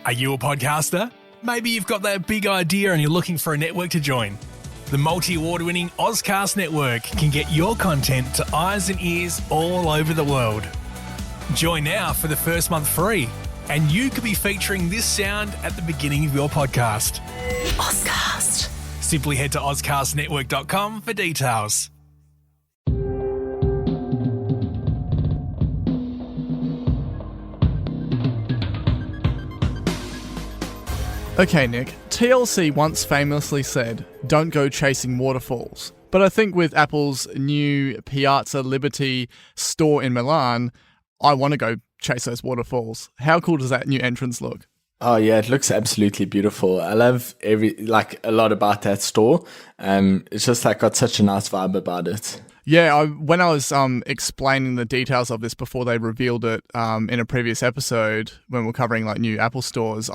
Are you a podcaster? Maybe you've got that big idea and you're looking for a network to join. The multi-award-winning Ozcast Network can get your content to eyes and ears all over the world. Join now for the first month free, and you could be featuring this sound at the beginning of your podcast. Ozcast. Simply head to ozcastnetwork.com for details. Okay, Nick, TLC once famously said, "Don't go chasing waterfalls." But I think with Apple's new Piazza Liberty store in Milan, I want to go chase those waterfalls. How cool does that new entrance look? Oh yeah, it looks absolutely beautiful. I love a lot about that store. It's just got such a nice vibe about it. Yeah, when I was explaining the details of this before they revealed it in a previous episode when we're covering new Apple stores,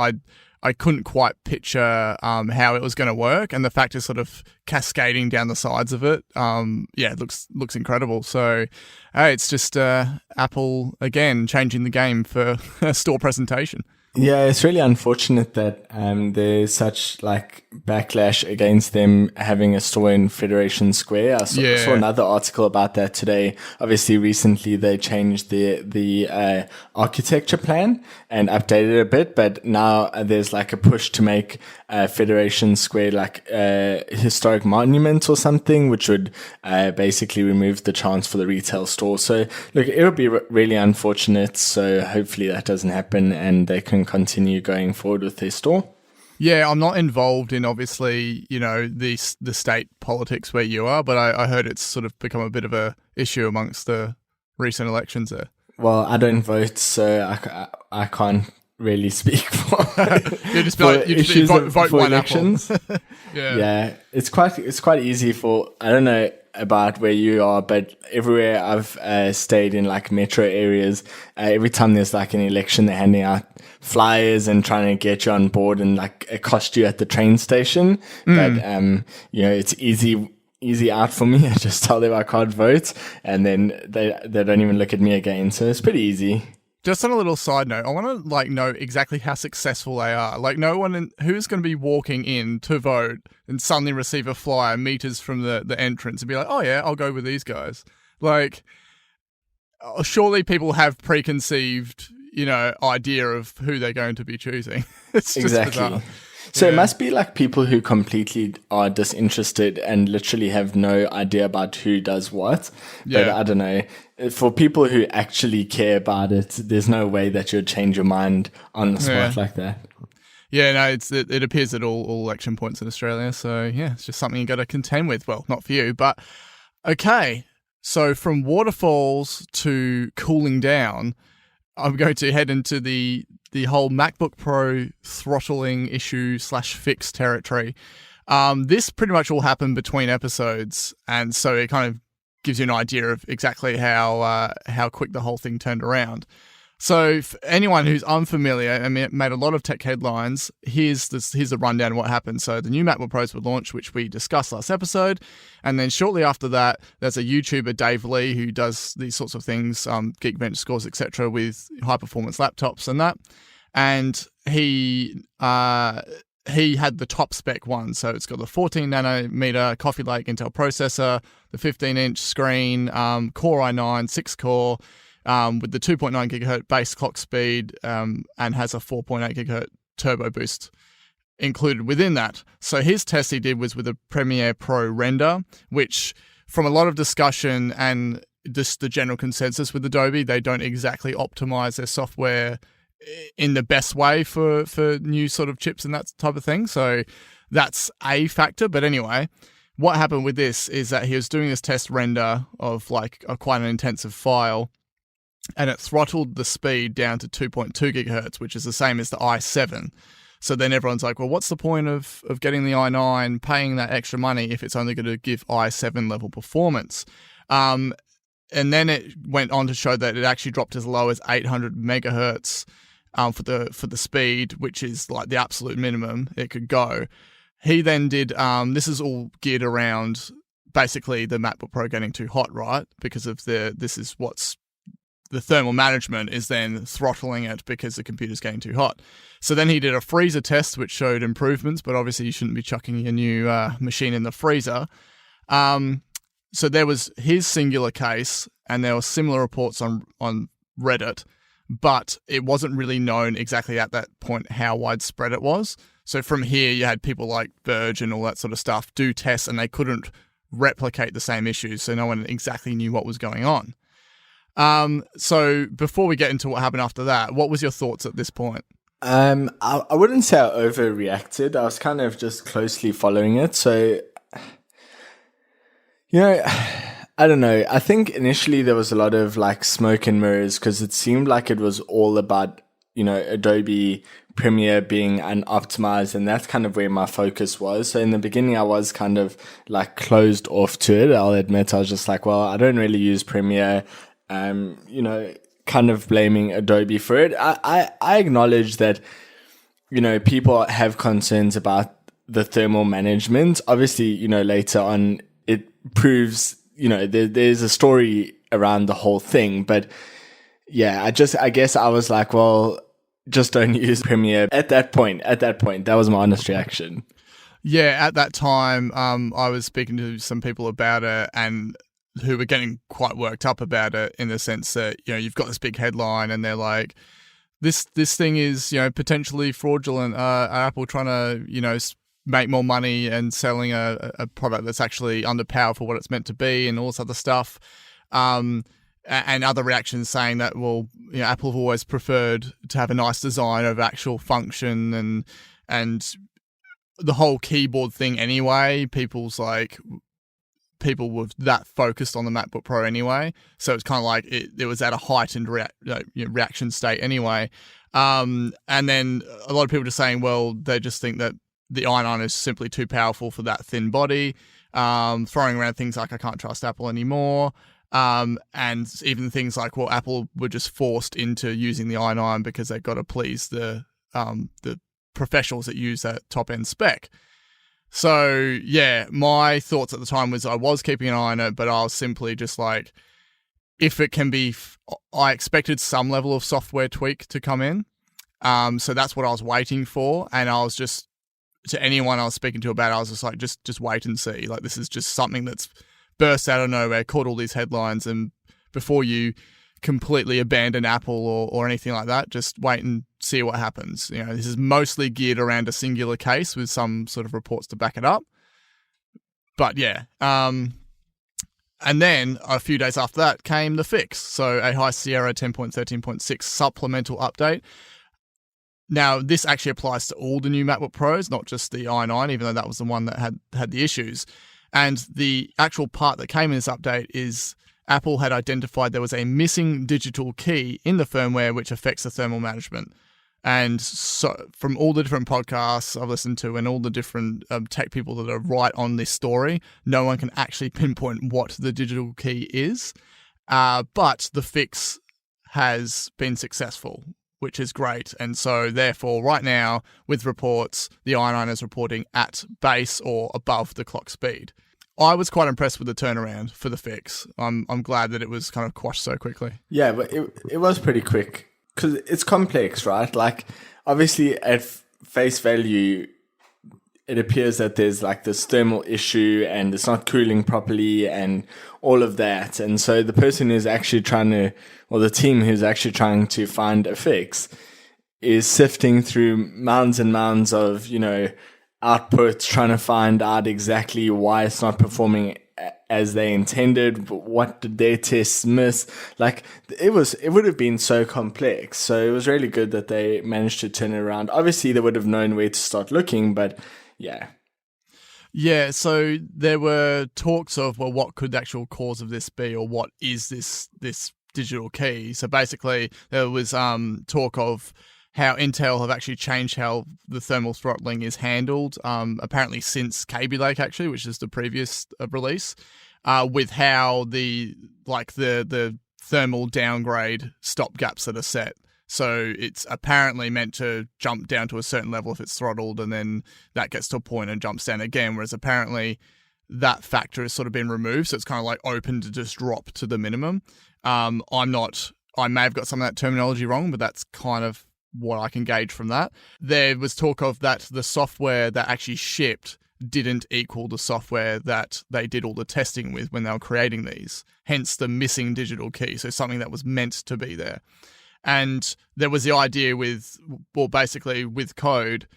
I couldn't quite picture how it was going to work, and the fact is sort of cascading down the sides of it. It looks incredible. So, hey, it's just Apple again changing the game for store presentation. Yeah, it's really unfortunate that there's such backlash against them having a store in Federation Square. I saw another article about that today. Obviously, recently they changed the architecture plan and updated it a bit, but now there's a push to make Federation Square a historic monument or something, which would basically remove the chance for the retail store. So, look, it would be really unfortunate. So hopefully that doesn't happen and they can continue going forward with their store. Yeah, I'm not involved in obviously, the state politics where you are, but I heard it's sort of become a bit of a issue amongst the recent elections there. Well, I don't vote, so I can't really speak for vote one elections. Yeah, it's quite easy for, I don't know about where you are, but everywhere I've stayed in metro areas, every time there's an election, they're handing out flyers and trying to get you on board and accost you at the train station. But it's easy out for me. I just tell them I can't vote, and then they don't even look at me again. So it's pretty easy. Just on a little side note, I want to know exactly how successful they are. No one who's going to be walking in to vote and suddenly receive a flyer meters from the entrance and be like, "Oh yeah, I'll go with these guys." Surely people have preconceived, idea of who they're going to be choosing. It's just exactly. Bizarre. So it must be people who completely are disinterested and literally have no idea about who does what. Yeah. But I don't know. For people who actually care about it, there's no way that you'd change your mind on the spot like that. Yeah, no, it appears at all election points in Australia. So yeah, it's just something you got to contend with. Well, not for you, but okay. So from waterfalls to cooling down, I'm going to head into the whole MacBook Pro throttling issue / fix territory. This pretty much all happened between episodes, and so it kind of gives you an idea of exactly how quick the whole thing turned around. So for anyone who's unfamiliar, it made a lot of tech headlines. Here's the rundown of what happened. So the new MacBook Pros were launched, which we discussed last episode. And then shortly after that, there's a YouTuber, Dave Lee, who does these sorts of things, Geekbench scores, etc., with high-performance laptops and that. And he had the top spec one. So it's got the 14 nanometer Coffee Lake Intel processor, the 15-inch screen, Core i9, 6-core, with the 2.9 gigahertz base clock speed, and has a 4.8 gigahertz turbo boost included within that. So his test he did was with a Premiere Pro render, which from a lot of discussion and just the general consensus with Adobe, they don't exactly optimize their software in the best way for new sort of chips and that type of thing. So that's a factor. But anyway, what happened with this is that he was doing this test render of quite an intensive file, and it throttled the speed down to 2.2 gigahertz, which is the same as the i7. So then everyone's like, well, what's the point of getting the i9, paying that extra money if it's only going to give i7 level performance? And then it went on to show that it actually dropped as low as 800 megahertz for the speed, which is the absolute minimum it could go. He then did, this is all geared around basically the MacBook Pro getting too hot, right? Because of this is what's the thermal management is then throttling it because the computer's getting too hot. So then he did a freezer test, which showed improvements, but obviously you shouldn't be chucking your new machine in the freezer. So there was his singular case, and there were similar reports on Reddit, but it wasn't really known exactly at that point how widespread it was. So from here, you had people like Verge and all that sort of stuff do tests, and they couldn't replicate the same issues, so no one exactly knew what was going on. So before we get into what happened after that, what was your thoughts at this point? I wouldn't say I overreacted. I was kind of just closely following it. So, I don't know. I think initially there was a lot of like smoke and mirrors because it seemed like it was all about, Adobe Premiere being unoptimized, and that's kind of where my focus was. So in the beginning, I was kind of like closed off to it. I'll admit, I was just like, well, I don't really use Premiere. Kind of blaming Adobe for it. I acknowledge that, people have concerns about the thermal management. Obviously, later on it proves, there's a story around the whole thing. But yeah, I guess I was like, well, just don't use Premiere at that point. That was my honest reaction. Yeah, at that time, I was speaking to some people about it and who were getting quite worked up about it in the sense that, you've got this big headline and they're like, this thing is, potentially fraudulent. Are Apple trying to, make more money and selling a product that's actually underpowered for what it's meant to be and all this other stuff. And other reactions saying that, well, Apple have always preferred to have a nice design over actual function and the whole keyboard thing anyway. People were that focused on the MacBook Pro anyway, so it's kind of like it was at a heightened reaction state anyway. And then a lot of people just saying, well, they just think that the i9 is simply too powerful for that thin body, throwing around things like I can't trust Apple anymore, and even things like, well, Apple were just forced into using the i9 because they've got to please the professionals that use that top-end spec. So, yeah, my thoughts at the time was I was keeping an eye on it, but I was simply just like, if it can be, I expected some level of software tweak to come in. So that's what I was waiting for. And I was just, to anyone I was speaking to about it, I was just like, just wait and see. Like, this is just something that's burst out of nowhere, caught all these headlines. And before you completely abandon Apple or anything like that, just wait and see what happens. This is mostly geared around a singular case with some sort of reports to back it up. But yeah, and then a few days after that came the fix. So a High Sierra 10.13.6 supplemental update. Now, this actually applies to all the new MacBook Pros, not just the i9, even though that was the one that had the issues. And the actual part that came in this update is Apple had identified there was a missing digital key in the firmware which affects the thermal management. And so from all the different podcasts I've listened to and all the different tech people that are right on this story, no one can actually pinpoint what the digital key is. But the fix has been successful, which is great. And so therefore, right now, with reports, the i9 is reporting at base or above the clock speed. I was quite impressed with the turnaround for the fix. I'm glad that it was kind of quashed so quickly. Yeah, but it was pretty quick because it's complex, right? Like, obviously, at face value, it appears that there's like this thermal issue and it's not cooling properly and all of that. And so the person who's actually the team who's actually trying to find a fix is sifting through mounds and mounds of, outputs, trying to find out exactly why it's not performing as they intended. What did their tests miss? Like, it would have been so complex. So it was really good that they managed to turn it around. Obviously, they would have known where to start looking, but yeah. Yeah, so there were talks of, well, what could the actual cause of this be, or what is this digital key? So basically, there was talk of how Intel have actually changed how the thermal throttling is handled, apparently since Kaby Lake, actually, which is the previous release, with how the thermal downgrade stop gaps that are set. So it's apparently meant to jump down to a certain level if it's throttled, and then that gets to a point and jumps down again, whereas apparently that factor has sort of been removed, so it's kind of like open to just drop to the minimum. I'm not I may have got some of that terminology wrong, but that's kind of what I can gauge from that. There was talk of that the software that actually shipped didn't equal the software that they did all the testing with when they were creating these, hence the missing digital key, so something that was meant to be there. And there was the idea with, well, basically with code,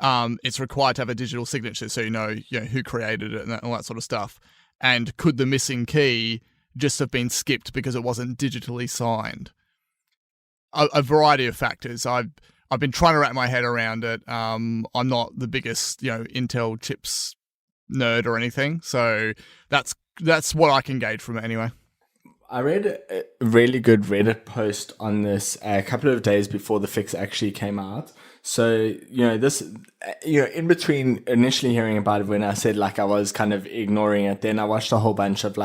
it's required to have a digital signature, so you know who created it and all that sort of stuff. And could the missing key just have been skipped because it wasn't digitally signed? A variety of factors. I've been trying to wrap my head around it. I'm not the biggest, Intel chips nerd or anything, so that's what I can gauge from it anyway. I read a really good Reddit post on this a couple of days before the fix actually came out. So, in between initially hearing about it, when I said I was kind of ignoring it, then I watched a whole bunch of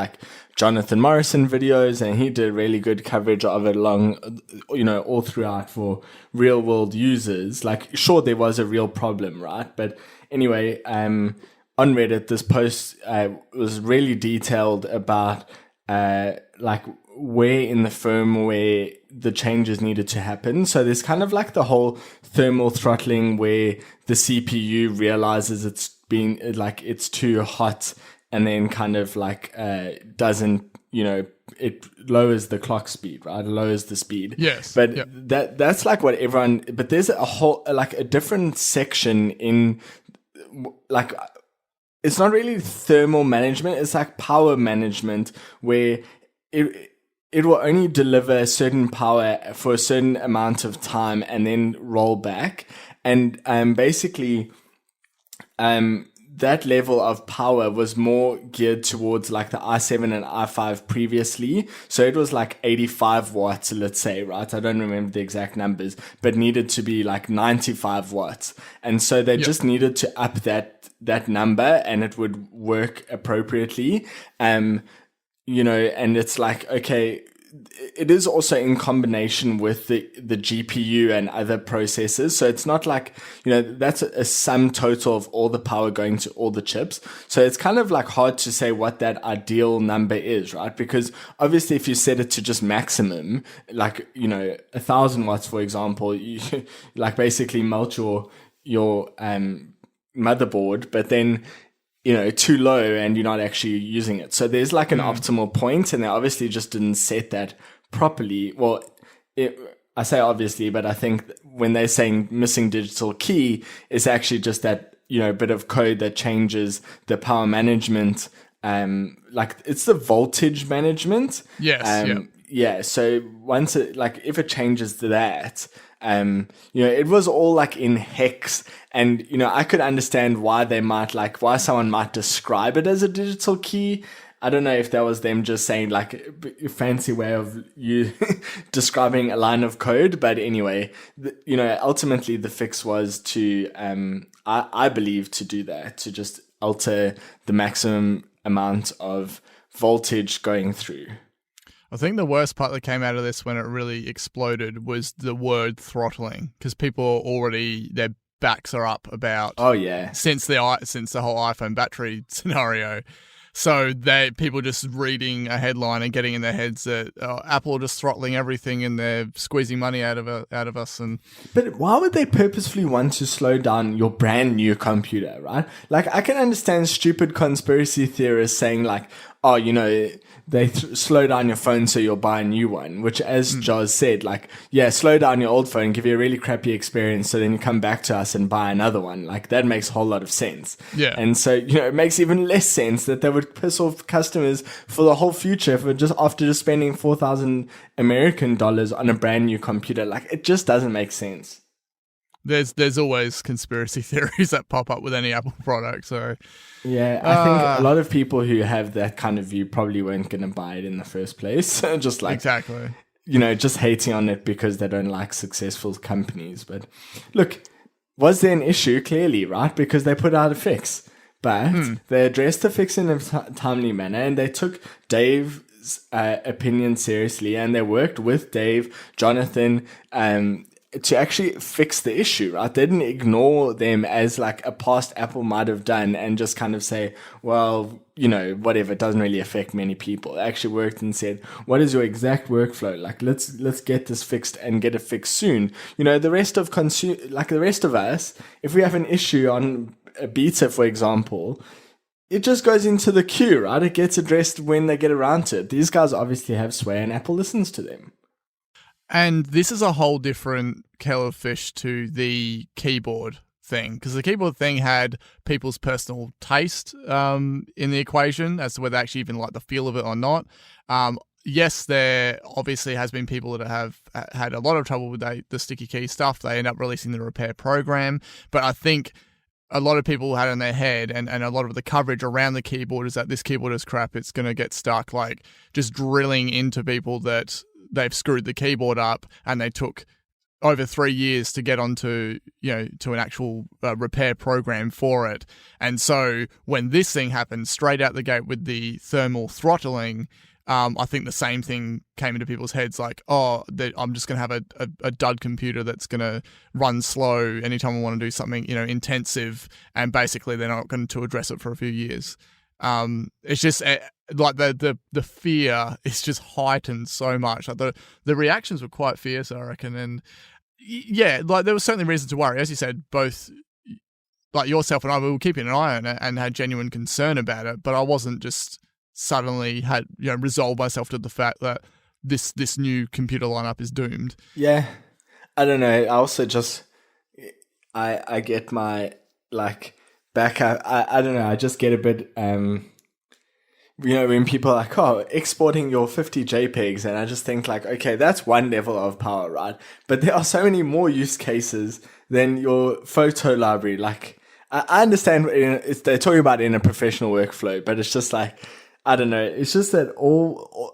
Jonathan Morrison videos, and he did really good coverage of it along, all throughout for real world users. Sure, there was a real problem, right? But anyway, on Reddit, this post was really detailed about where in the firmware the changes needed to happen. So there's kind of the whole thermal throttling where the CPU realizes it's been it's too hot, and then kind of doesn't, it lowers the clock speed, right? It lowers the speed. Yes. But yep. that's what everyone, but there's a whole, a different section in it's not really thermal management. It's power management, where it will only deliver a certain power for a certain amount of time and then roll back. And basically, that level of power was more geared towards the i7 and i5 previously. So it was 85 watts, let's say, right? I don't remember the exact numbers, but needed to be 95 watts. And so they just needed to up that number, and it would work appropriately. And it's okay, it is also in combination with the GPU and other processors. So it's not that's a sum total of all the power going to all the chips. So it's kind of hard to say what that ideal number is, right? Because obviously if you set it to just maximum, 1,000 watts, for example, you basically melt your motherboard, but then too low and you're not actually using it. So there's an optimal point, and they obviously just didn't set that properly. Well, I say obviously, but I think when they're saying missing digital key, it's actually just that, bit of code that changes the power management. It's the voltage management. Yes. Yeah. So once it, if it changes to that, it was all in hex, and I could understand why they might why someone might describe it as a digital key. I don't know if that was them just saying a fancy way of you describing a line of code, but anyway, ultimately the fix was to I believe to do that, to just alter the maximum amount of voltage going through. I think the worst part that came out of this when it really exploded was the word throttling, because people already, their backs are up about. Oh yeah. Since the whole iPhone battery scenario. So people just reading a headline and getting in their heads that Apple are just throttling everything and they're squeezing money out of us. But why would they purposefully want to slow down your brand new computer, right? I can understand stupid conspiracy theorists saying they slow down your phone so you'll buy a new one, which, as Joz said, slow down your old phone, give you a really crappy experience, so then you come back to us and buy another one. That makes a whole lot of sense. Yeah. And so, it makes even less sense that they would piss off customers for the whole future after just spending $4,000 American on a brand new computer. It just doesn't make sense. There's always conspiracy theories that pop up with any Apple product, so... Yeah, I think a lot of people who have that kind of view probably weren't going to buy it in the first place. Just exactly. Just hating on it because they don't like successful companies. But look, was there an issue? Clearly, right? Because they put out a fix. But they addressed the fix in a timely manner, and they took Dave's opinion seriously, and they worked with Dave, Jonathan, to actually fix the issue, right? They didn't ignore them as like a past Apple might have done and just kind of say, well, whatever, it doesn't really affect many people. They actually worked and said, what is your exact workflow? Like, let's get this fixed and get it fixed soon. The rest of the rest of us, if we have an issue on a beta, for example, it just goes into the queue, right? It gets addressed when they get around to it. These guys obviously have sway and Apple listens to them. And this is a whole different kettle of fish to the keyboard thing, because the keyboard thing had people's personal taste in the equation as to whether they actually even like the feel of it or not. Yes, there obviously has been people that have had a lot of trouble with the sticky key stuff. They end up releasing the repair program. But I think a lot of people had in their head, and a lot of the coverage around the keyboard is that this keyboard is crap. It's going to get stuck, like just drilling into people that they've screwed the keyboard up, and they took over 3 years to get onto, to an actual repair program for it. And so when this thing happened straight out the gate with the thermal throttling, I think the same thing came into people's heads, like, I'm just going to have a dud computer that's going to run slow anytime I want to do something, intensive, and basically they're not going to address it for a few years. It's just like the fear is just heightened so much. Like the reactions were quite fierce, I reckon. And yeah, like there was certainly reason to worry. As you said, both like yourself and I, we were keeping an eye on it and had genuine concern about it. But I wasn't just suddenly had resolved myself to the fact that this new computer lineup is doomed. Yeah, I don't know. I also just I get my back up. I don't know. I just get a bit when people are like, exporting your 50 JPEGs, and I just think like, okay, that's one level of power, right? But there are so many more use cases than your photo library. Like, I understand they're talking about it in a professional workflow, but it's just like, I don't know. It's just that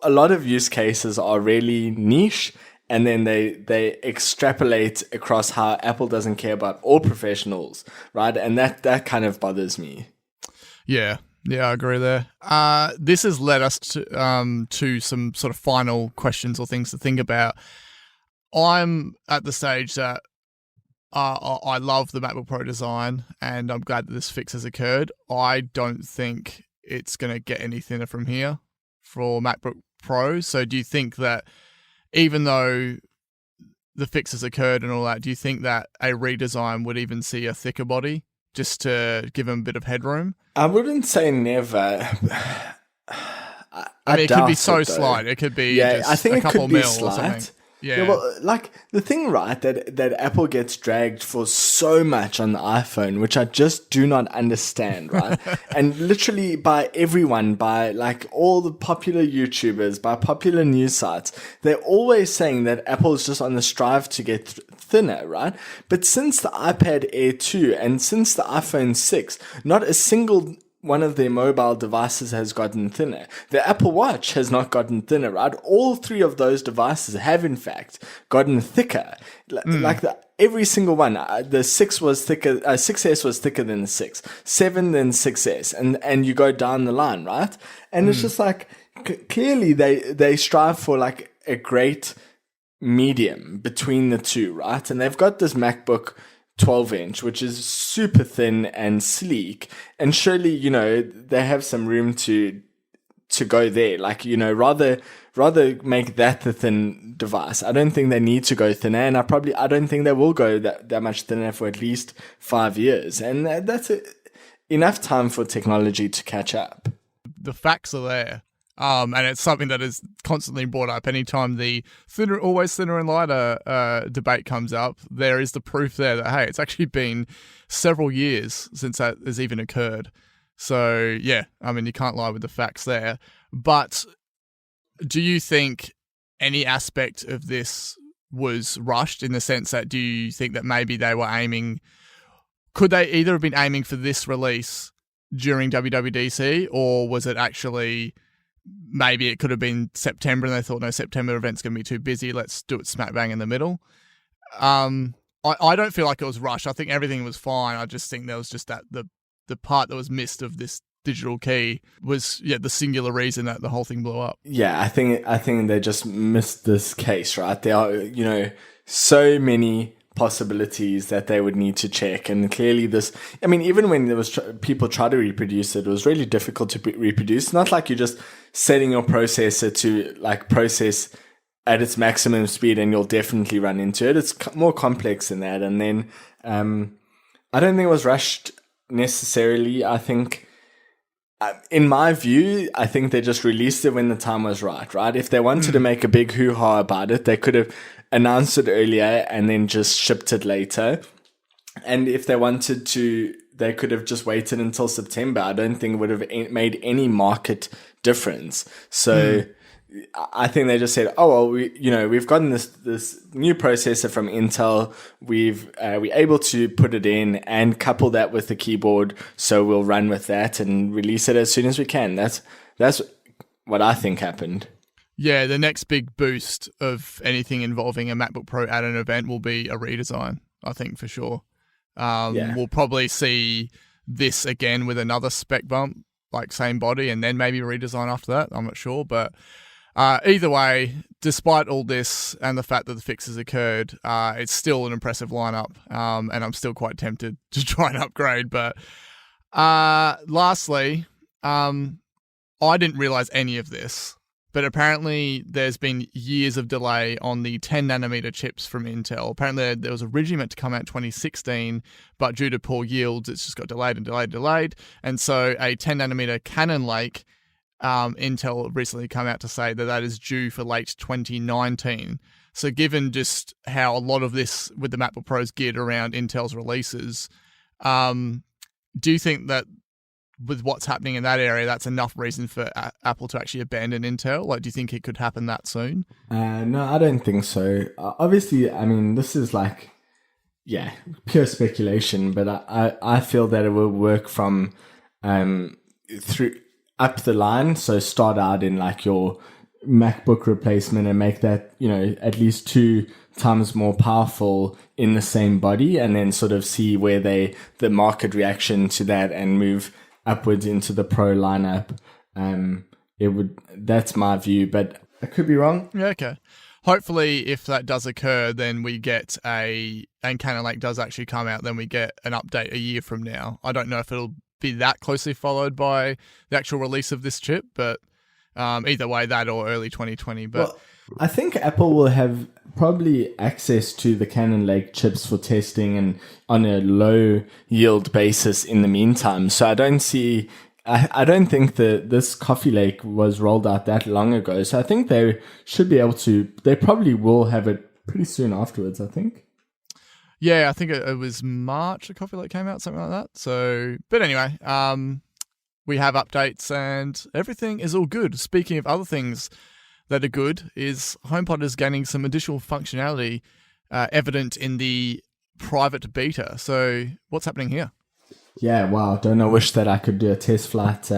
a lot of use cases are really niche, and then they extrapolate across how Apple doesn't care about all professionals, right? And that kind of bothers me. Yeah, I agree there. This has led us to some sort of final questions or things to think about. I'm at the stage that I love the MacBook Pro design, and I'm glad that this fix has occurred. I don't think it's going to get any thinner from here for MacBook Pro. So do you think that even though the fix has occurred and all that, do you think that a redesign would even see a thicker body just to give them a bit of headroom? I wouldn't say never. I mean, it could be so slight. It could be just I think a couple it could be mil slight. Or something. Yeah, well, like the thing, right, that Apple gets dragged for so much on the iPhone, which I just do not understand, right? And literally by everyone, by like all the popular YouTubers, by popular news sites, they're always saying that Apple is just on the strive to get thinner, right? But since the iPad Air 2 and since the iPhone 6, not a single one of their mobile devices has gotten thinner. The Apple Watch has not gotten thinner, right? All three of those devices have, in fact, gotten thicker. Like every single one. The 6 was thicker. 6S was thicker than the 6. 7 than 6S, and you go down the line, right? And it's just like clearly they strive for like a great medium between the two, right? And they've got this MacBook 12-inch, which is super thin and sleek, and surely they have some room to go there. Like rather make that the thin device. I don't think they need to go thinner, and I don't think they will go that much thinner for at least 5 years, and that's enough time for technology to catch up. The facts are there. And it's something that is constantly brought up. Anytime the always thinner and lighter debate comes up, there is the proof there that, hey, it's actually been several years since that has even occurred. So, yeah, I mean, you can't lie with the facts there. But do you think any aspect of this was rushed, in the sense that, do you think that maybe they were could they either have been aiming for this release during WWDC, or was it actually... maybe it could have been September and they thought, no, September event's going to be too busy, let's do it smack bang in the middle. I don't feel like it was rushed. I think everything was fine. I just think there was just that the part that was missed of this digital key was the singular reason that the whole thing blew up. I think they just missed this case, right? There are so many possibilities that they would need to check. And clearly even when there was people try to reproduce it, it was really difficult to reproduce. Not like you're just setting your processor to like process at its maximum speed and you'll definitely run into it. It's more complex than that. And then I don't think it was rushed necessarily. I think, in my view, I think they just released it when the time was right? If they wanted to make a big hoo-ha about it, they could have announced it earlier and then just shipped it later. And if they wanted to, they could have just waited until September. I don't think it would have made any market difference. So I think they just said, oh, well, we've gotten this new processor from Intel. We're able to put it in and couple that with the keyboard. So we'll run with that and release it as soon as we can. That's what I think happened. Yeah, the next big boost of anything involving a MacBook Pro at an event will be a redesign, I think, for sure. We'll probably see this again with another spec bump, like same body, and then maybe a redesign after that. I'm not sure, but either way, despite all this and the fact that the fixes occurred, it's still an impressive lineup, and I'm still quite tempted to try and upgrade. But lastly, I didn't realize any of this, but apparently there's been years of delay on the 10 nanometer chips from Intel. Apparently there was originally meant to come out in 2016, but due to poor yields, it's just got delayed and delayed and delayed. And so a 10 nanometer Cannon Lake, Intel recently come out to say that is due for late 2019. So given just how a lot of this with the MacBook Pro is geared around Intel's releases, do you think that with what's happening in that area, that's enough reason for Apple to actually abandon Intel? Like, do you think it could happen that soon? No, I don't think so. Obviously, I mean, this is like, pure speculation, but I feel that it will work from through up the line. So start out in like your MacBook replacement and make that, at least 2 times more powerful in the same body, and then sort of see where the market reaction to that and move upwards into the Pro lineup. That's my view, but I could be wrong. Yeah, okay. Hopefully, if that does occur, then we get and Cannon Lake does actually come out, then we get an update a year from now. I don't know if it'll be that closely followed by the actual release of this chip, but either way, that or early 2020. But well, I think Apple will have probably access to the Cannon Lake chips for testing and on a low yield basis in the meantime. So I don't think that this Coffee Lake was rolled out that long ago. So I think they should be able to, they probably will have it pretty soon afterwards, I think. Yeah, I think it was March the Coffee Lake came out, something like that. So, but anyway, we have updates and everything is all good. Speaking of other things that are good, is HomePod is gaining some additional functionality evident in the private beta. So what's happening here? Yeah, wow. Don't I wish that I could do a test flight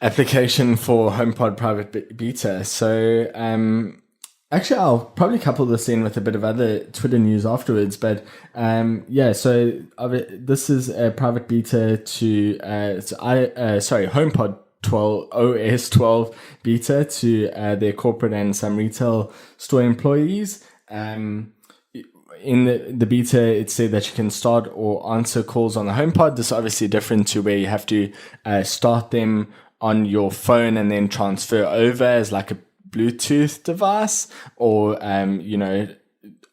application for HomePod private beta. So actually, I'll probably couple this in with a bit of other Twitter news afterwards. But so this is a private beta to HomePod 12 OS 12 beta to their corporate and some retail store employees. In the beta, it said that you can start or answer calls on the HomePod. This is obviously different to where you have to start them on your phone and then transfer over as like a Bluetooth device, or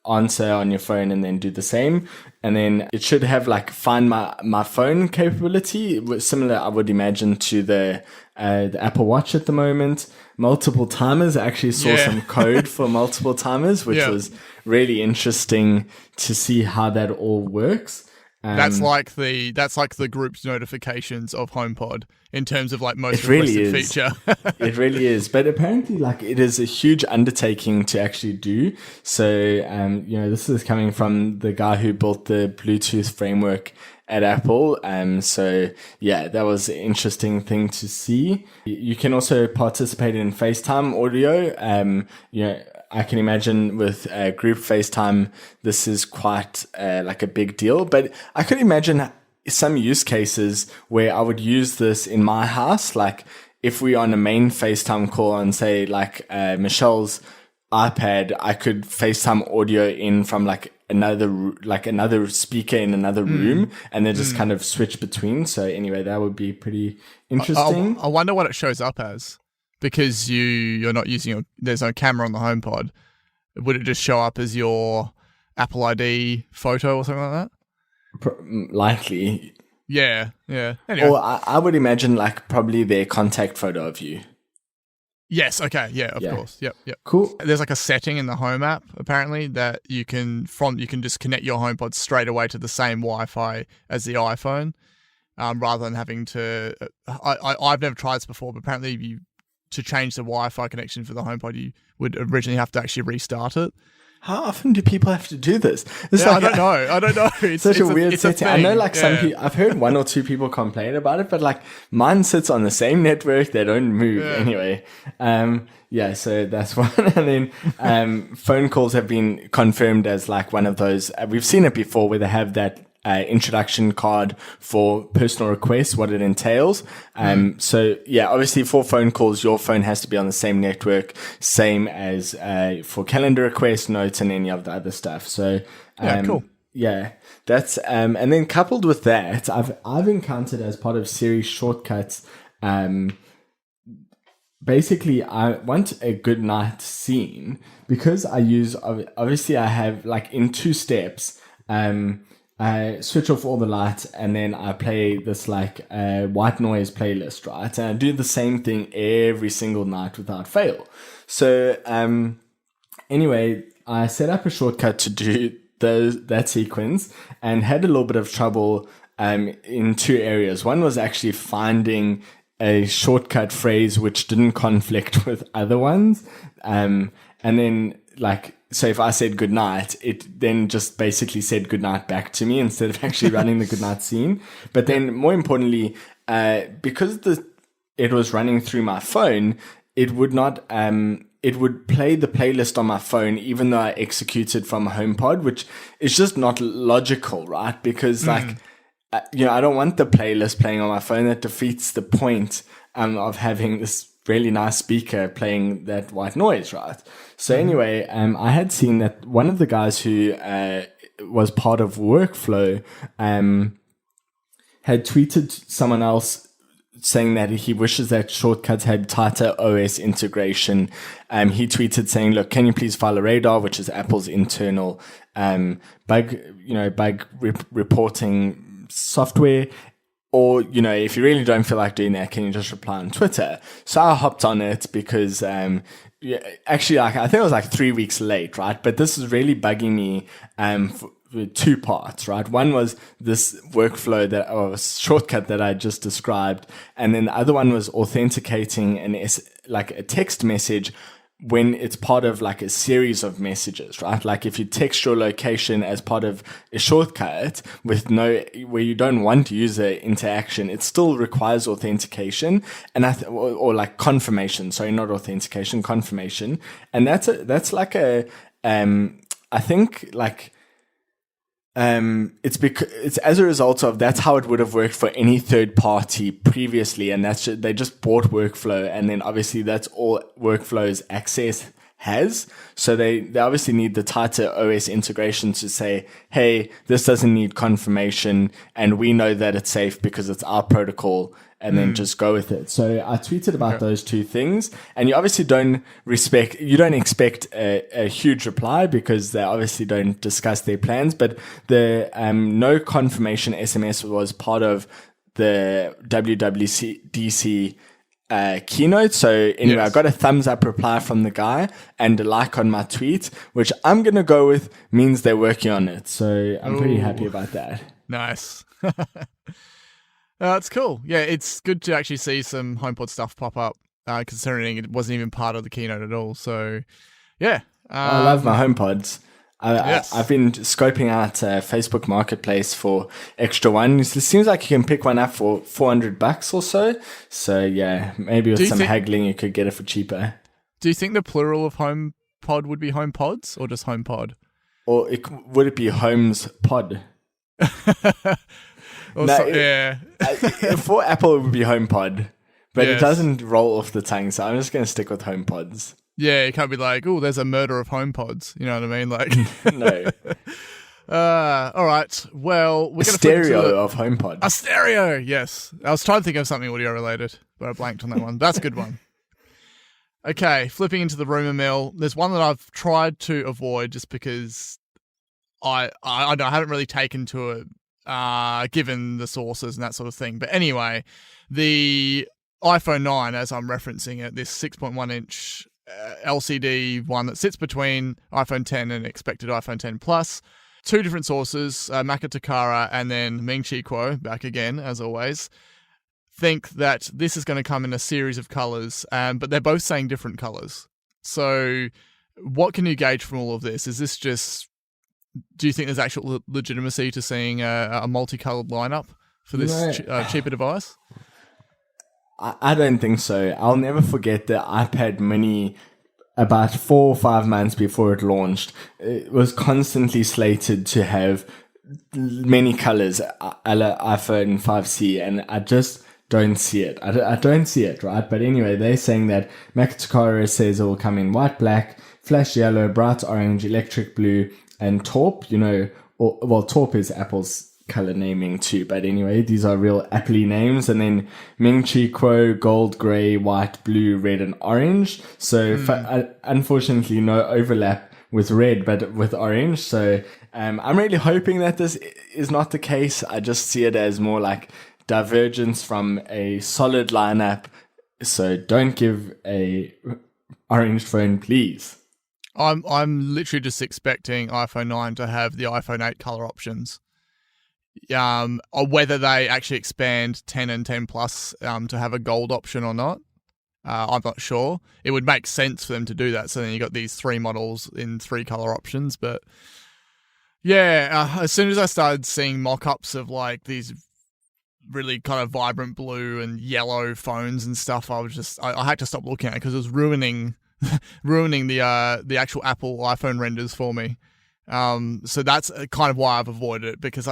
answer on your phone and then do the same. And then it should have like find my phone capability, similar, I would imagine, to the Apple Watch at the moment. Multiple timers. I actually saw some code for multiple timers, which was really interesting to see how that all works. That's like the group's notifications of HomePod in terms of like most requested feature. It really is. But apparently like it is a huge undertaking to actually do. So, this is coming from the guy who built the Bluetooth framework at Apple. So yeah, that was an interesting thing to see. You can also participate in FaceTime audio. I can imagine with group FaceTime, this is quite like a big deal. But I could imagine some use cases where I would use this in my house. Like if we're on a main FaceTime call and say like Michelle's iPad, I could FaceTime audio in from like another speaker in another room, and then just kind of switch between. So anyway, that would be pretty interesting. I wonder what it shows up as, because you're not using there's no camera on the HomePod. Would it just show up as your Apple ID photo or something like that? Likely. Yeah. Anyway. Or I would imagine like probably their contact photo of you. Yes. Okay. Yeah. Of course. Yep. Cool. There's like a setting in the Home app apparently that you can just connect your HomePod straight away to the same Wi-Fi as the iPhone, rather than having to. I've never tried this before, but apparently to change the Wi-Fi connection for the HomePod, you would originally have to actually restart it. How often do people have to do this? I don't know. It's such a weird setting. I know like some people, I've heard one or two people complain about it, but like mine sits on the same network. They don't move anyway. So that's one. And then phone calls have been confirmed as like one of those. We've seen it before where they have that introduction card for personal requests, what it entails. So yeah, obviously for phone calls, your phone has to be on the same network, same as for calendar requests, notes, and any of the other stuff. So cool. Yeah, that's and then coupled with that, I've encountered as part of Siri shortcuts. Basically, I want a good night scene because I use obviously I have like in 2 steps. I switch off all the lights and then I play this like white noise playlist, right? And I do the same thing every single night without fail. So anyway, I set up a shortcut to do that sequence and had a little bit of trouble in 2 areas. One was actually finding a shortcut phrase which didn't conflict with other ones. And then like, so if I said good night, it then just basically said good night back to me instead of actually running the good night scene. But then more importantly, because it was running through my phone, it would not, it would play the playlist on my phone, even though I executed from a HomePod, which is just not logical, right? Because like, I don't want the playlist playing on my phone. That defeats the point, of having this really nice speaker playing that white noise, right? So anyway, I had seen that one of the guys who was part of Workflow had tweeted someone else saying that he wishes that shortcuts had tighter OS integration. He tweeted saying, look, can you please file a radar, which is Apple's internal bug reporting software. Or, if you really don't feel like doing that, can you just reply on Twitter? So I hopped on it because, actually, I think it was like 3 weeks late, right? But this is really bugging me, for 2 parts, right? One was this workflow or shortcut that I just described. And then the other one was authenticating a text message when it's part of like a series of messages, right? Like if you text your location as part of a shortcut where you don't want user interaction, it still requires authentication and or like confirmation. Sorry, not authentication, confirmation. And that's like I think like, it's as a result of that's how it would have worked for any third party previously, and they just bought Workflow, and then obviously that's all Workflow's access has. So they obviously need the tighter OS integration to say, hey, this doesn't need confirmation, and we know that it's safe because it's our protocol, and then just go with it. So I tweeted about those 2 things, and you obviously don't expect a huge reply because they obviously don't discuss their plans, but the no confirmation SMS was part of the WWDC keynote. So anyway, I got a thumbs up reply from the guy and a like on my tweet, which I'm going to go with means they're working on it. So I'm pretty happy about that. Nice. It's cool. Yeah, it's good to actually see some HomePod stuff pop up, considering it wasn't even part of the keynote at all. So, yeah. I love my HomePods. I've been scoping out Facebook Marketplace for extra ones. It seems like you can pick one up for $400 or so. So, yeah, maybe with some haggling, you could get it for cheaper. Do you think the plural of HomePod would be HomePods or just HomePod? Or would it be Homes Pod? For Apple, it would be HomePod, but it doesn't roll off the tongue, so I'm just going to stick with HomePods. Yeah, you can't be like, oh, there's a murder of HomePods. You know what I mean? Like, No. All right. Well, we're going to stereo of HomePod. A stereo, yes. I was trying to think of something audio related, but I blanked on that one. That's a good one. Okay, flipping into the rumour mill. There's one that I've tried to avoid just because I haven't really taken to it, given the sources and that sort of thing. But anyway, the iPhone 9, as I'm referencing it, this 6.1-inch LCD one that sits between iPhone 10 and expected iPhone 10 Plus. Two different sources, Maka Takara and then Ming Chi Kuo, back again, as always, think that this is going to come in a series of colours, but they're both saying different colours. So what can you gauge from all of this? Is this just... Do you think there's actual legitimacy to seeing a multicoloured lineup for this cheaper device? I don't think so. I'll never forget the iPad mini. About 4 or 5 months before it launched, it was constantly slated to have many colors, a la iPhone 5C, and I just don't see it. I don't see it, right? But anyway, they're saying that Mac says it will come in white, black, flash yellow, bright orange, electric blue, and taupe. Taupe is Apple's color naming too, but anyway, these are real Apple-y names. And then Ming Chi Kuo, gold, gray, white, blue, red, and orange. So unfortunately, no overlap with red, but with orange. So I'm really hoping that this is not the case. I just see it as more like divergence from a solid lineup. So don't give a orange phone, please. I'm literally just expecting iPhone 9 to have the iPhone 8 color options. Or whether they actually expand 10 and 10 Plus to have a gold option or not. I'm not sure. It would make sense for them to do that. So then you got these 3 models in 3 color options. But yeah, as soon as I started seeing mock-ups of like these really kind of vibrant blue and yellow phones and stuff, I had to stop looking at it because it was ruining the actual Apple iPhone renders for me. So that's kind of why I've avoided it, because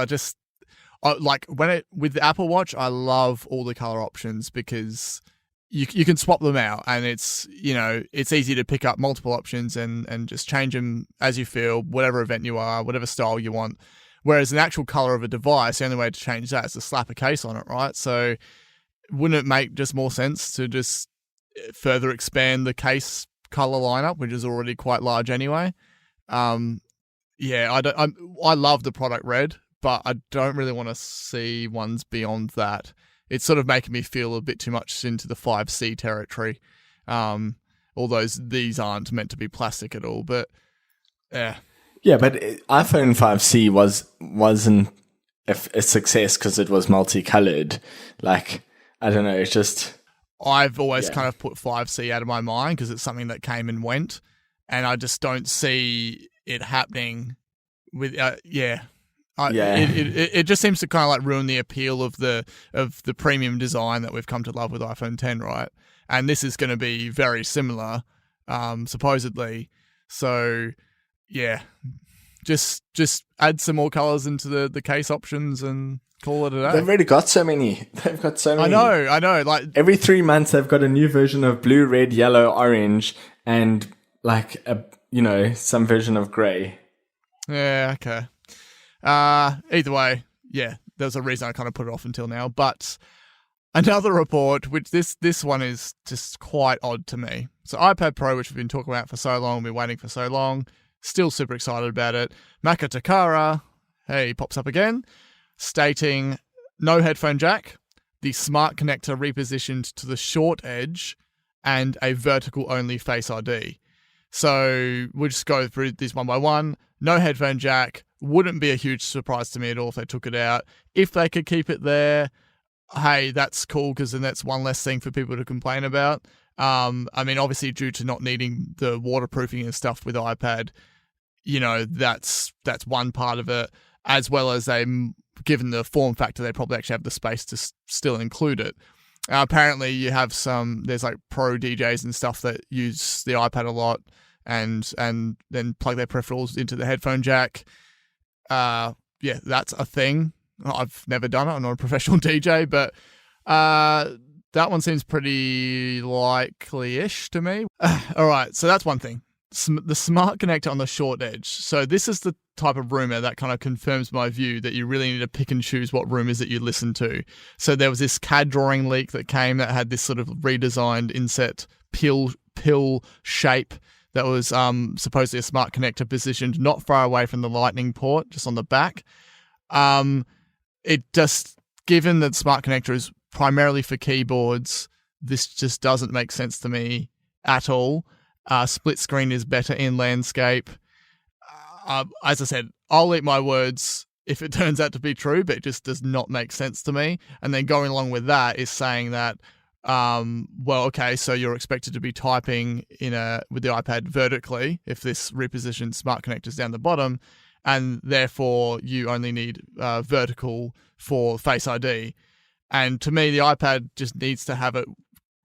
with the Apple Watch, I love all the color options because you can swap them out, and it's easy to pick up multiple options and just change them as you feel, whatever event you are, whatever style you want. Whereas an actual color of a device, the only way to change that is to slap a case on it, right? So wouldn't it make just more sense to just further expand the case color lineup, which is already quite large anyway? Yeah, I love the product red, but I don't really want to see ones beyond that. It's sort of making me feel a bit too much into the 5C territory. Although these aren't meant to be plastic at all, but yeah. Yeah, but iPhone 5C wasn't a success because it was multicolored. Like, I don't know, it's just... I've always kind of put 5C out of my mind because it's something that came and went, and I just don't see it happening with it just seems to kind of like ruin the appeal of the premium design that we've come to love with iPhone 10, right? And this is going to be very similar, supposedly. So yeah, just add some more colors into the case options and call it a day. They've already got so many. They've got so many. I know. Like every 3 months, they've got a new version of blue, red, yellow, orange, and like some version of gray. Yeah. Okay. Either way, yeah, there's a reason I kind of put it off until now. But another report, which this one is just quite odd to me. So iPad Pro, which we've been talking about for so long, we've been waiting for so long, still super excited about it. Maka Takara, hey, pops up again, stating no headphone jack, the smart connector repositioned to the short edge, and a vertical only Face ID. So we'll just go through this one by one. No headphone jack. Wouldn't be a huge surprise to me at all if they took it out. If they could keep it there, hey, that's cool because then that's one less thing for people to complain about. I mean, obviously due to not needing the waterproofing and stuff with iPad, that's one part of it, as well as given the form factor, they probably actually have the space to still include it. Apparently you have there's like pro DJs and stuff that use the iPad a lot and then plug their peripherals into the headphone jack. Yeah, that's a thing. I've never done it. I'm not a professional DJ, but That one seems pretty likely-ish to me. All right, so that's one thing. The smart connector on the short edge. So this is the type of rumor that kind of confirms my view that you really need to pick and choose what rumors that you listen to. So there was this CAD drawing leak that came that had this sort of redesigned inset pill shape that was supposedly a smart connector positioned not far away from the lightning port, just on the back. It just, given that smart connector is primarily for keyboards, this just doesn't make sense to me at all. Split screen is better in landscape. As I said, I'll eat my words if it turns out to be true, but it just does not make sense to me. And then going along with that is saying that, well, okay, so you're expected to be typing with the iPad vertically if this repositioned smart connector's down the bottom, and therefore you only need vertical for Face ID. And to me, the iPad just needs to have it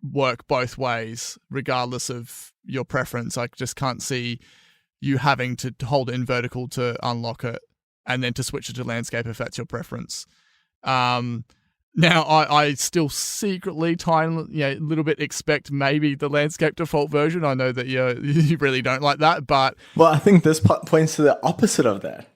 work both ways, regardless of your preference. I just can't see you having to hold it in vertical to unlock it and then to switch it to landscape if that's your preference. Now, I still secretly, a little bit expect maybe the landscape default version. I know that you really don't like that, but... Well, I think this points to the opposite of that.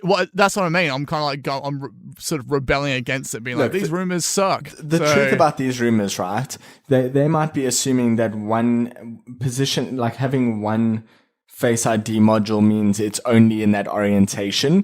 Well, that's what I mean. I'm kind of like, I'm sort of rebelling against it, being like, these rumors suck. The truth about these rumors, right? They might be assuming that one position, like having one Face ID module means it's only in that orientation.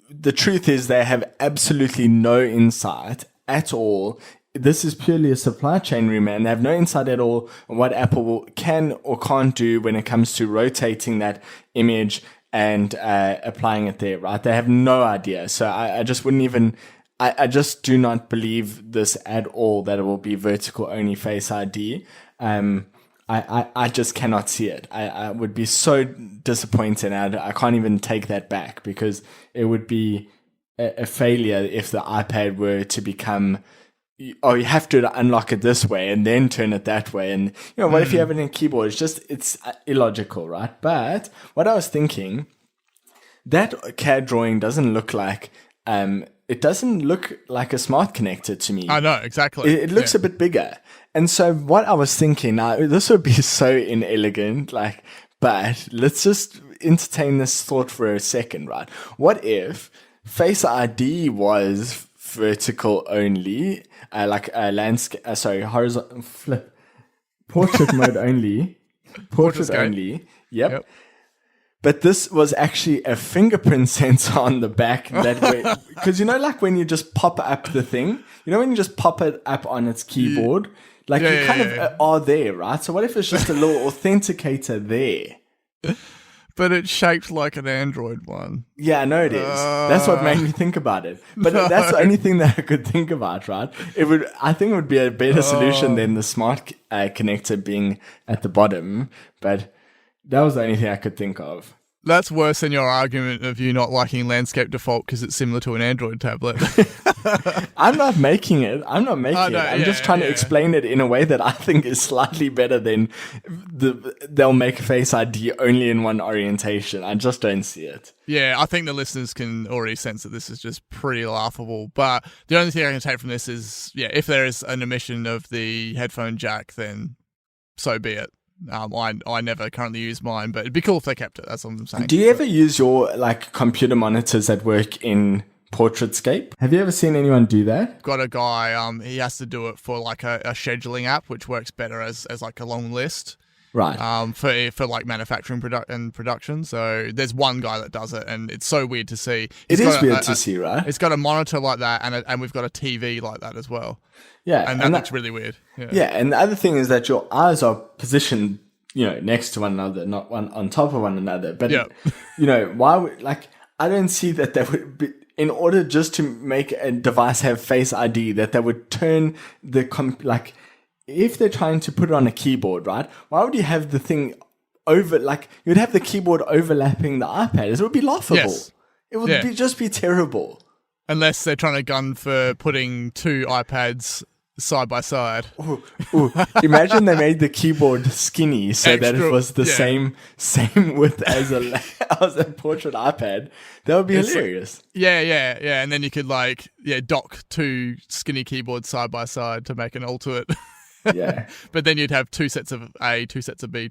The truth is they have absolutely no insight at all. This is purely a supply chain rumor, and they have no insight at all on what Apple can or can't do when it comes to rotating that image and applying it there, right? They have no idea. So I just wouldn't even... I just do not believe this at all, that it will be vertical only Face ID. I just cannot see it. I would be so disappointed. I can't even take that back, because it would be a failure if the iPad were to become, oh, you have to unlock it this way and then turn it that way. And, what if you have it in a keyboard? It's illogical, right? But what I was thinking, that CAD drawing doesn't look like, it doesn't look like a smart connector to me. I know, exactly. It looks a bit bigger. And so what I was thinking, now this would be so inelegant, but let's just entertain this thought for a second, right? What if Face ID was vertical only, horizontal flip, portrait mode only, portrait only, yep. But this was actually a fingerprint sensor on the back that way. Because when you just pop up the thing, when you just pop it up on its keyboard, you kind of are there, right? So what if it's just a little authenticator there? But it's shaped like an Android one. Yeah, I know it is. That's what made me think about it. But that's the only thing that I could think about, right? I think it would be a better solution than the smart connector being at the bottom. But that was the only thing I could think of. That's worse than your argument of you not liking landscape default because it's similar to an Android tablet. I'm not making it. I'm just trying to explain it in a way that I think is slightly better than they'll make Face ID only in one orientation. I just don't see it. Yeah, I think the listeners can already sense that this is just pretty laughable. But the only thing I can take from this is, if there is an omission of the headphone jack, then so be it. I never currently use mine, but it'd be cool if they kept it. That's what I'm saying. Do you ever use your computer monitors that work in Portraitscape? Have you ever seen anyone do that? Got a guy. He has to do it for a scheduling app, which works better as a long list. Right. For manufacturing production. So there's one guy that does it, and it's so weird to see. It is weird to see, right? It's got a monitor like that, and we've got a TV like that as well. Yeah, and that looks really weird. Yeah, and the other thing is that your eyes are positioned, next to one another, not one on top of one another. But why would I don't see that would be, in order just to make a device have Face ID, that they would turn the if they're trying to put it on a keyboard, right? Why would you have the thing over, you'd have the keyboard overlapping the iPad? It would be laughable. Yes. It would just be terrible. Unless they're trying to gun for putting two iPads side by side. Ooh. Imagine they made the keyboard skinny so that it was the same width as a portrait iPad. That would be hilarious. Yeah. And then you could dock two skinny keyboards side by side to make an ultimate. Yeah. But then you'd have two sets of A, two sets of B,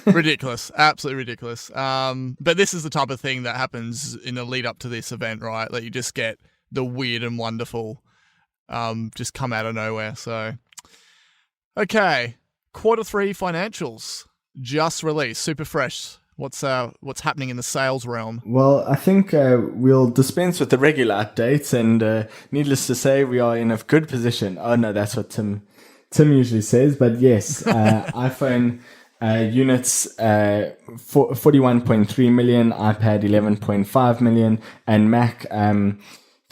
ridiculous. Absolutely ridiculous. But this is the type of thing that happens in the lead up to this event, right? That you just get the weird and wonderful just come out of nowhere. So, okay. Q3 financials just released, super fresh. What's happening in the sales realm? Well, I think we'll dispense with the regular updates, and needless to say, we are in a good position. Oh no, that's what Tim usually says, but yes, iPhone units 41.3 million, iPad 11.5 million, and Mac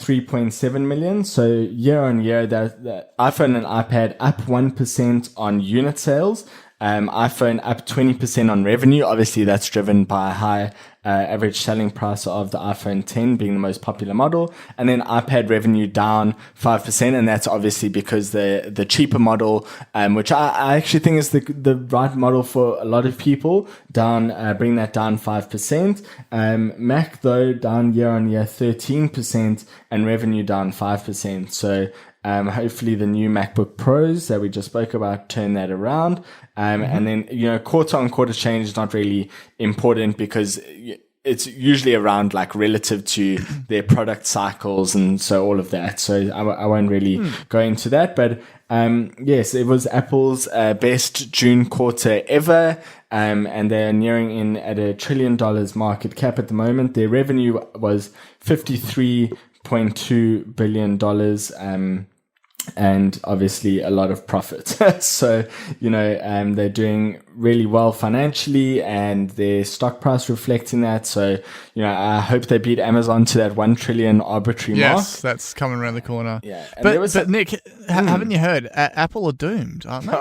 3.7 million. So year on year, the iPhone and iPad up 1% on unit sales. iPhone up 20% on revenue. Obviously, that's driven by a high average selling price of the iPhone 10 being the most popular model. And then iPad revenue down 5%. And that's obviously because the cheaper model, which I actually think is the right model for a lot of people, bring that down 5%. Mac, though, down year on year 13% and revenue down 5%. So, hopefully the new MacBook Pros that we just spoke about turn that around. And then, quarter on quarter change is not really important because it's usually around relative to their product cycles and so all of that. So I won't really go into that, but, yes, it was Apple's, best June quarter ever. And they're nearing in at $1 trillion market cap at the moment. Their revenue was $53.2 billion. And obviously a lot of profit. So, they're doing really well financially and their stock price reflecting that. So, I hope they beat Amazon to that 1 trillion arbitrary mark. Yes, that's coming around the corner. Yeah. But Nick, haven't you heard? Apple are doomed, aren't they?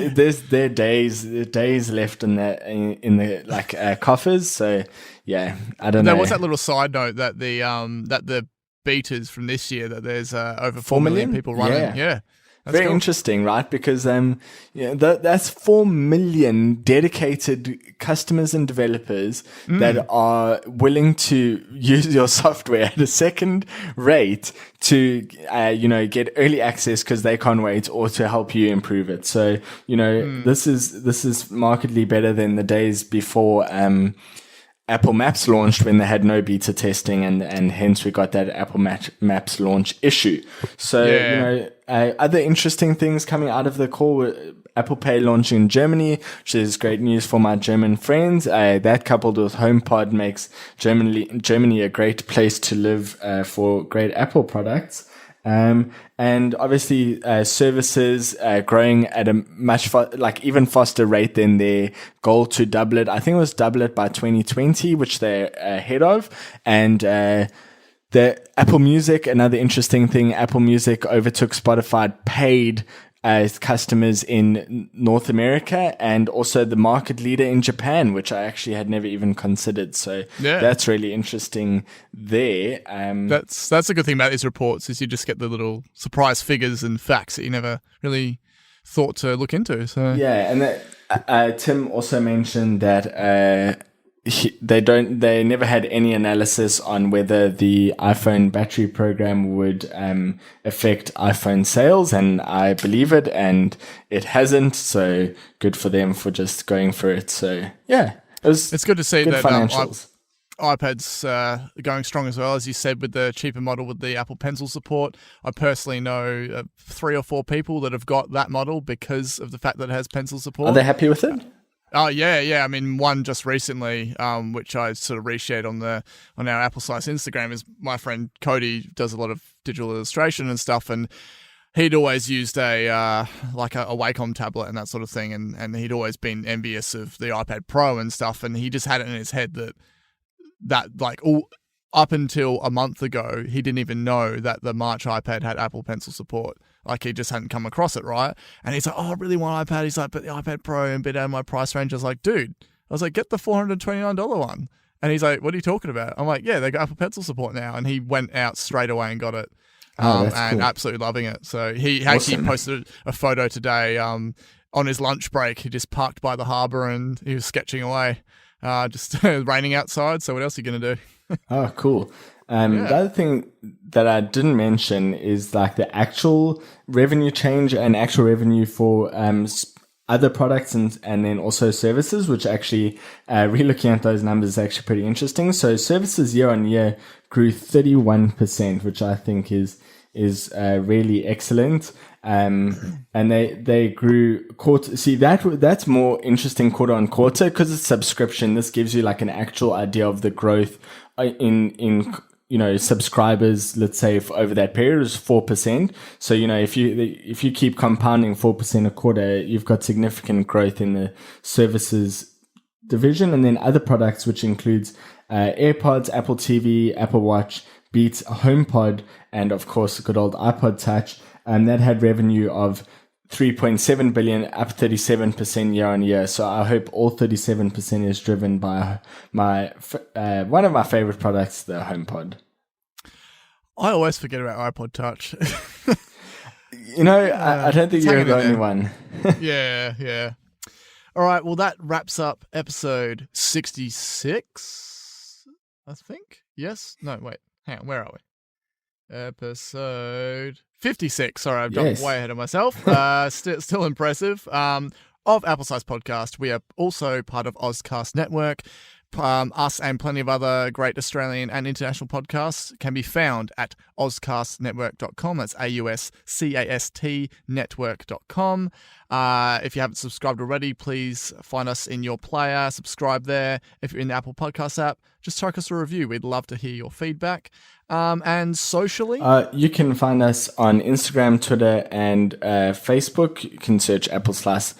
There's their days left in the coffers. So, yeah, I don't know. There was that little side note that the beaters from this year that there's over 4 million people running. Yeah. Very interesting, right? Because that's 4 million dedicated customers and developers that are willing to use your software at a second rate to get early access because they can't wait, or to help you improve it. So this is markedly better than the days before Apple Maps launched, when they had no beta testing, and hence we got that Apple Maps launch issue. So, other interesting things coming out of the call were Apple Pay launching in Germany, which is great news for my German friends. That coupled with HomePod makes Germany a great place to live for great Apple products. And obviously, services, growing at a much even faster rate than their goal to double it. I think it was double it by 2020, which they're ahead of. And, the Apple Music, another interesting thing, Apple Music overtook Spotify paid as customers in North America, and also the market leader in Japan, which I actually had never even considered. So that's really interesting there. That's a good thing about these reports, is you just get the little surprise figures and facts that you never really thought to look into. So yeah, and Tim also mentioned that they never had any analysis on whether the iPhone battery program would affect iPhone sales, and I believe it, and it hasn't. So good for them for just going for it. So yeah, it's good to see that financials. iPad's going strong as well, as you said, with the cheaper model with the Apple Pencil support. I personally know 3 or 4 people that have got that model because of the fact that it has pencil support. Are they happy with it? Oh yeah. I mean, one just recently, which I sort of reshared on our Apple Slice Instagram, is my friend Cody does a lot of digital illustration and stuff, and he'd always used a Wacom tablet and that sort of thing, and he'd always been envious of the iPad Pro and stuff, and he just had it in his head that up until a month ago, he didn't even know that the March iPad had Apple Pencil support. Like, he just hadn't come across it, right? And he's like, oh, I really want iPad. He's like, but the iPad Pro and a bit out of my price range. I was like, dude, get the $429 one. And he's like, what are you talking about? I'm like, yeah, they got Apple Pencil support now. And he went out straight away and got it. and cool. absolutely loving it. So he actually posted a photo today on his lunch break. He just parked by the harbour and he was sketching away. Just raining outside, so what else are you going to do? Oh, cool. The other thing that I didn't mention is like the actual revenue change and actual revenue for other products and then also services, which actually re-looking at those numbers is actually pretty interesting. So services year on year grew 31%, which I think is really excellent. And they grew quarter. See, that's more interesting quarter on quarter because it's subscription. This gives you like an actual idea of the growth in subscribers. Let's say over that period is 4%. So if you keep compounding 4% a quarter, you've got significant growth in the services division, and then other products, which includes AirPods, Apple TV, Apple Watch, Beats, HomePod, and of course good old iPod Touch. That had revenue of 3.7 billion, up 37% year on year. So I hope all 37% is driven by one of my favorite products, the HomePod. I always forget about iPod Touch. I don't think you're the only one. Yeah. All right, well, that wraps up episode 66, I think. Yes? No, wait. Hang on, where are we? Episode 56. Sorry, I've jumped way ahead of myself. Still impressive. Of Apple Size Podcast, we are also part of Ozcast Network. Us and plenty of other great Australian and international podcasts can be found at ozcastnetwork.com. That's AUSCAST network.com. If you haven't subscribed already, please find us in your player, subscribe there. If you're in the Apple Podcast app, just chuck us a review. We'd love to hear your feedback. And socially? You can find us on Instagram, Twitter, and Facebook. You can search Apple/AU,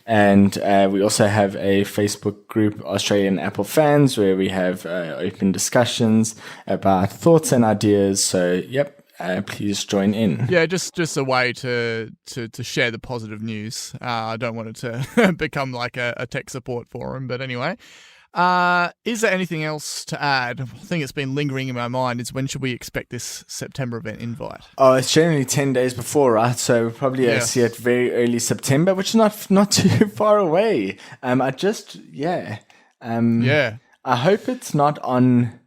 and we also have a Facebook group, Australian Apple Fans, where we have open discussions about thoughts and ideas. So, please join in. Yeah, just a way to share the positive news. I don't want it to become like a tech support forum, but anyway. Is there anything else to add? The thing that's been lingering in my mind is when should we expect this September event invite? Oh, it's generally 10 days before, right? So we'll probably see it very early September, which is not too far away. I hope it's not on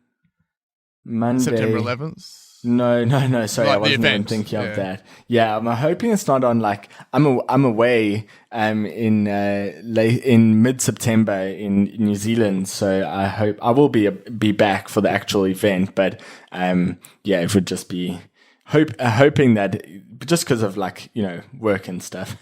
Monday. September 11th? No. Sorry, I wasn't even thinking of that. Yeah, I'm hoping it's not on I'm away in mid-September in New Zealand, so I hope I will be back for the actual event. But it would just be hoping that just because of work and stuff.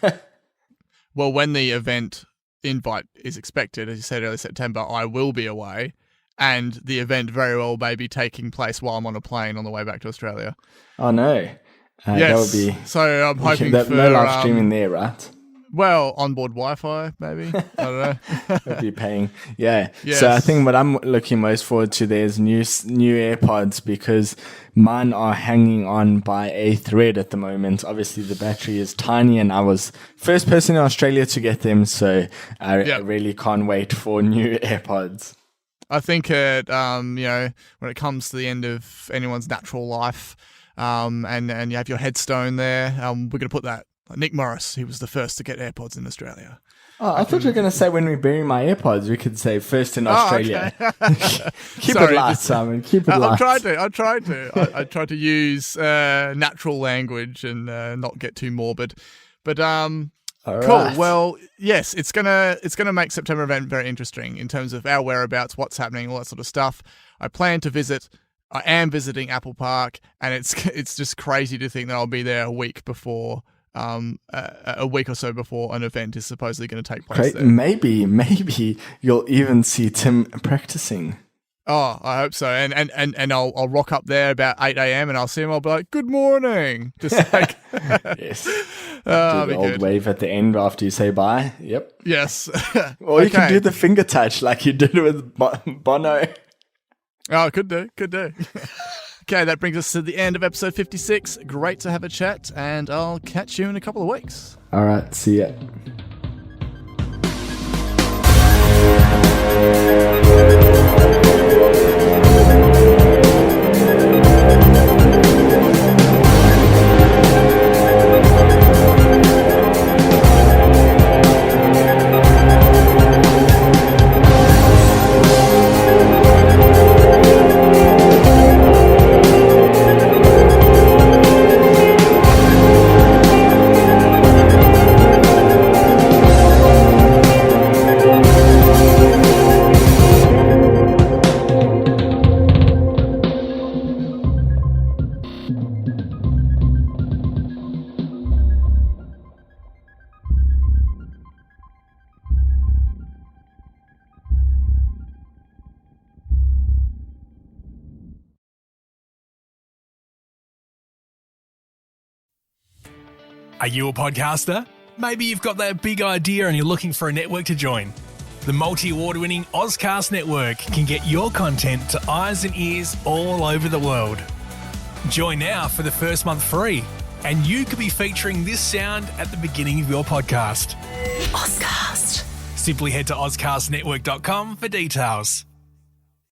Well, when the event invite is expected, as you said, early September, I will be away. And the event very well may be taking place while I'm on a plane on the way back to Australia. Oh, no. Yes. That would be... So I'm hoping for... No live streaming there, right? Well, onboard Wi-Fi, maybe. I don't know. Would be paying. Yeah. Yes. So I think what I'm looking most forward to there is new AirPods, because mine are hanging on by a thread at the moment. Obviously, the battery is tiny, and I was first person in Australia to get them, so I really can't wait for new AirPods. I think when it comes to the end of anyone's natural life, and you have your headstone there, we're going to put that. Nick Morris, he was the first to get AirPods in Australia. Oh, I thought you were going to say when we bury my AirPods, we could say first in Australia. Okay. Keep it light, Simon. Keep it light. I tried to use natural language and not get too morbid, but All cool. Right. Well, yes, it's gonna make September event very interesting in terms of our whereabouts, what's happening, all that sort of stuff. I am visiting Apple Park, and it's just crazy to think that I'll be there a week before, a week or so before an event is supposedly going to take place there. Maybe you'll even see Tim practicing. Oh, I hope so. And I'll rock up there about 8 a.m. and I'll see him. I'll be like, "Good morning." Just like yes. Do the old wave at the end after you say bye. Yep. Yes. Or you can do the finger touch like you did with Bono. Oh, could do. Okay, that brings us to the end of episode 56. Great to have a chat, and I'll catch you in a couple of weeks. All right. See ya. Are you a podcaster? Maybe you've got that big idea and you're looking for a network to join. The multi-award-winning Ozcast Network can get your content to eyes and ears all over the world. Join now for the first month free, and you could be featuring this sound at the beginning of your podcast. Ozcast. Simply head to ozcastnetwork.com for details.